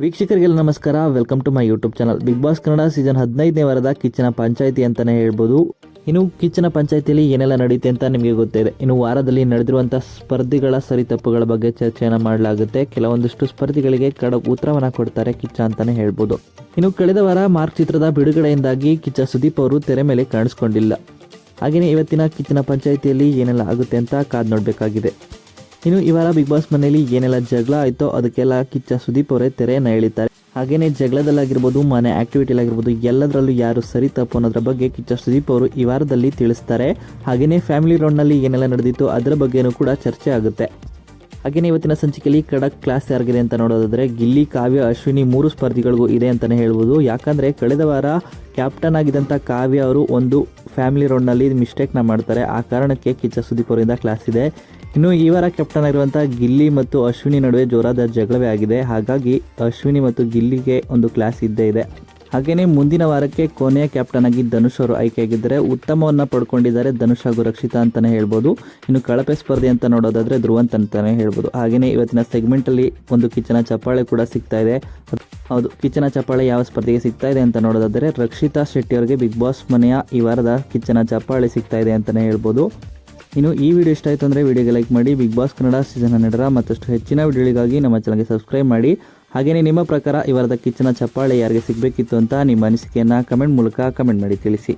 ವೀಕ್ಷಕರಿಗೆಲ್ಲ ನಮಸ್ಕಾರ. Welcome to my YouTube channel. Big Boss Kannada season 15ನೇ ವಾರದ ಕಿಚ್ಚನ ಪಂಚಾಯಿತಿ ಅಂತಲೇ ಹೇಳ್ಬೋದು. ಇನ್ನು ಕಿಚ್ಚನ ಪಂಚಾಯಿತಿಯಲ್ಲಿ ಏನೆಲ್ಲ ನಡೆಯುತ್ತೆ ಅಂತ ನಿಮಗೆ ಗೊತ್ತಿದೆ. ಇನ್ನು ವಾರದಲ್ಲಿ ನಡೆದಿರುವಂಥ ಸ್ಪರ್ಧಿಗಳ ಸರಿತಪ್ಪುಗಳ ಬಗ್ಗೆ ಚರ್ಚೆಯನ್ನು ಮಾಡಲಾಗುತ್ತೆ. ಕೆಲವೊಂದಿಷ್ಟು ಸ್ಪರ್ಧಿಗಳಿಗೆ ಖಡಕ್ ಉತ್ತರವನ್ನು ಕೊಡ್ತಾರೆ ಕಿಚ್ಚ ಅಂತಲೇ ಹೇಳ್ಬೋದು. ಇನ್ನು ಕಳೆದ ವಾರ ಮಾರ್ಕ್ ಚಿತ್ರದ ಬಿಡುಗಡೆಯಿಂದಾಗಿ ಕಿಚ್ಚ ಸುದೀಪ್ ಅವರು ತೆರೆ ಮೇಲೆ ಕಾಣಿಸ್ಕೊಂಡಿಲ್ಲ. ಹಾಗೆಯೇ ಇವತ್ತಿನ ಕಿಚ್ಚನ ಪಂಚಾಯಿತಿಯಲ್ಲಿ ಏನೆಲ್ಲ ಆಗುತ್ತೆ ಅಂತ ಕಾದು ನೋಡಬೇಕಾಗಿದೆ. ಇನ್ನು ಈ ವಾರ ಬಿಗ್ ಬಾಸ್ ಮನೆಯಲ್ಲಿ ಏನೆಲ್ಲ ಜಗಳ ಆಯಿತೋ ಅದಕ್ಕೆಲ್ಲ ಕಿಚ್ಚ ಸುದೀಪ್ ಅವರೇ ತೆರೆಯನ್ನು ಎಳಿತಾರೆ. ಹಾಗೆಯೇ ಜಗಳದಲ್ಲಾಗಿರ್ಬೋದು, ಮನೆ ಆ್ಯಕ್ಟಿವಿಟಿಲಾಗಿರ್ಬೋದು, ಎಲ್ಲದರಲ್ಲೂ ಯಾರು ಸರಿ ತಪ್ಪು ಅನ್ನೋದ್ರ ಬಗ್ಗೆ ಕಿಚ್ಚ ಸುದೀಪ್ ಅವರು ಈ ವಾರದಲ್ಲಿ ತಿಳಿಸ್ತಾರೆ. ಹಾಗೆಯೇ ಫ್ಯಾಮಿಲಿ ರೌಂಡ್ನಲ್ಲಿ ಏನೆಲ್ಲ ನಡೆದಿತ್ತು ಅದರ ಬಗ್ಗೆನೂ ಕೂಡ ಚರ್ಚೆ ಆಗುತ್ತೆ. ಹಾಗೆಯೇ ಇವತ್ತಿನ ಸಂಚಿಕೆಯಲ್ಲಿ ಖಡಕ್ ಕ್ಲಾಸ್ ಯಾರಿಗಿದೆ ಅಂತ ನೋಡೋದಾದರೆ ಗಿಲ್ಲಿ, ಕಾವ್ಯ, ಅಶ್ವಿನಿ 3 ಸ್ಪರ್ಧಿಗಳಿಗೂ ಇದೆ ಅಂತಲೇ ಹೇಳ್ಬೋದು. ಯಾಕಂದರೆ ಕಳೆದ ವಾರ ಕ್ಯಾಪ್ಟನ್ ಆಗಿದ್ದಂಥ ಕಾವ್ಯ ಅವರು ಒಂದು ಫ್ಯಾಮಿಲಿ ರೌಂಡ್ನಲ್ಲಿ ಮಿಸ್ಟೇಕ್ನ ಮಾಡ್ತಾರೆ. ಆ ಕಾರಣಕ್ಕೆ ಕಿಚ್ಚ ಸುದೀಪ್ ಅವರಿಂದ ಕ್ಲಾಸ್ ಇದೆ. ಇನ್ನು ಈ ವಾರ ಕ್ಯಾಪ್ಟನ್ ಆಗಿರುವಂಥ ಗಿಲ್ಲಿ ಮತ್ತು ಅಶ್ವಿನಿ ನಡುವೆ ಜೋರಾದ ಜಗಳವೇ ಆಗಿದೆ. ಹಾಗಾಗಿ ಅಶ್ವಿನಿ ಮತ್ತು ಗಿಲ್ಲಿಗೆ ಒಂದು ಕ್ಲಾಸ್ ಇದ್ದೇ ಇದೆ. ಹಾಗೆಯೇ ಮುಂದಿನ ವಾರಕ್ಕೆ ಕೊನೆಯ ಕ್ಯಾಪ್ಟನ್ ಆಗಿ ಧನುಷ್ ಅವರು ಆಯ್ಕೆಯಾಗಿದ್ದರೆ ಉತ್ತಮವನ್ನು ಪಡ್ಕೊಂಡಿದ್ದಾರೆ ಧನುಷ್ ಹಾಗೂ ರಕ್ಷಿತಾ ಅಂತಲೇ ಹೇಳ್ಬೋದು. ಇನ್ನು ಕಳಪೆ ಸ್ಪರ್ಧೆ ಅಂತ ನೋಡೋದಾದರೆ ಧ್ರುವಂತ್ ಅಂತಲೇ ಹೇಳ್ಬೋದು. ಹಾಗೆಯೇ ಇವತ್ತಿನ ಸೆಗ್ಮೆಂಟಲ್ಲಿ ಒಂದು ಕಿಚ್ಚನ ಚಪ್ಪಾಳೆ ಕೂಡ ಸಿಗ್ತಾ ಇದೆ. ಹೌದು, ಕಿಚ್ಚನ ಚಪ್ಪಾಳೆ ಯಾವ ಸ್ಪರ್ಧೆಗೆ ಸಿಗ್ತಾ ಇದೆ ಅಂತ ನೋಡೋದಾದರೆ ರಕ್ಷಿತಾ ಶೆಟ್ಟಿ ಅವರಿಗೆ ಬಿಗ್ ಬಾಸ್ ಮನೆಯ ಈ ವಾರದ ಕಿಚ್ಚನ ಚಪ್ಪಾಳೆ ಸಿಗ್ತಾ ಇದೆ ಅಂತಲೇ ಹೇಳ್ಬೋದು. ಇನ್ನು ಈ ವಿಡಿಯೋ ಇಷ್ಟ ಆಯಿತು ಅಂದರೆ ವಿಡಿಯೋಗೆ ಲೈಕ್ ಮಾಡಿ. ಬಿಗ್ ಬಾಸ್ ಕನ್ನಡ ಸೀಸನ್ 12ರ ಮತ್ತಷ್ಟು ಹೆಚ್ಚಿನ ವಿಡಿಯೋಗಳಿಗಾಗಿ ನಮ್ಮ ಚಾನಲ್ಗೆ ಸಬ್ಸ್ಕ್ರೈಬ್ ಮಾಡಿ. ಹಾಗೆಯೇ ನಿಮ್ಮ ಪ್ರಕಾರ ಈ ವಾರದ ಕಿಚ್ಚನ ಚಪ್ಪಾಳೆ ಯಾರಿಗೆ ಸಿಗಬೇಕಿತ್ತು ಅಂತ ನಿಮ್ಮ ಅನಿಸಿಕೆಯನ್ನು ಕಮೆಂಟ್ ಮೂಲಕ ಕಮೆಂಟ್ ಮಾಡಿ ತಿಳಿಸಿ.